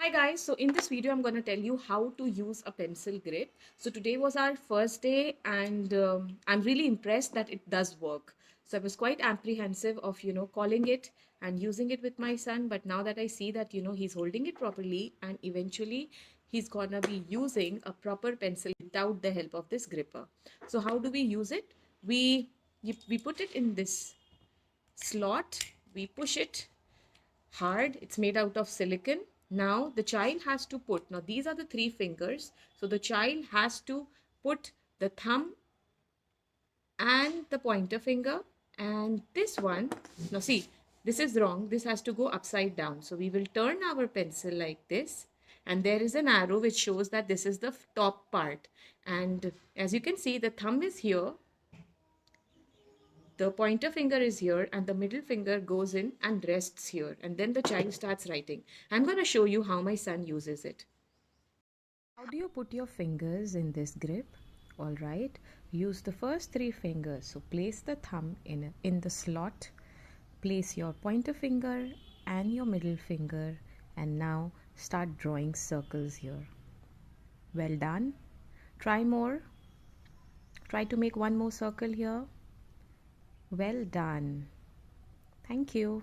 Hi guys, so in this video I'm going to tell you how to use a pencil grip. So today was our first day and I'm really impressed that it does work. So I was quite apprehensive of, calling it and using it with my son, but now that I see that, he's holding it properly and eventually he's going to be using a proper pencil without the help of this gripper. So how do we use it? We put it in this slot, we push it hard. It's made out of silicon. Now the child has to put, now these are the three fingers. So the child has to put the thumb and the pointer finger and this one. Now see, this is wrong. This has to go upside down. So we will turn our pencil like this. And there is an arrow which shows that this is the top part. And as you can see, the thumb is here, the pointer finger is here and the middle finger goes in and rests here, and then the child starts writing. I'm going to show you how my son uses it. How do you put your fingers in this grip? All right, use the first three fingers. So place the thumb in the slot, place your pointer finger and your middle finger, and now start drawing circles here. Well done. Try more. Try to make one more circle here. Well done. Thank you.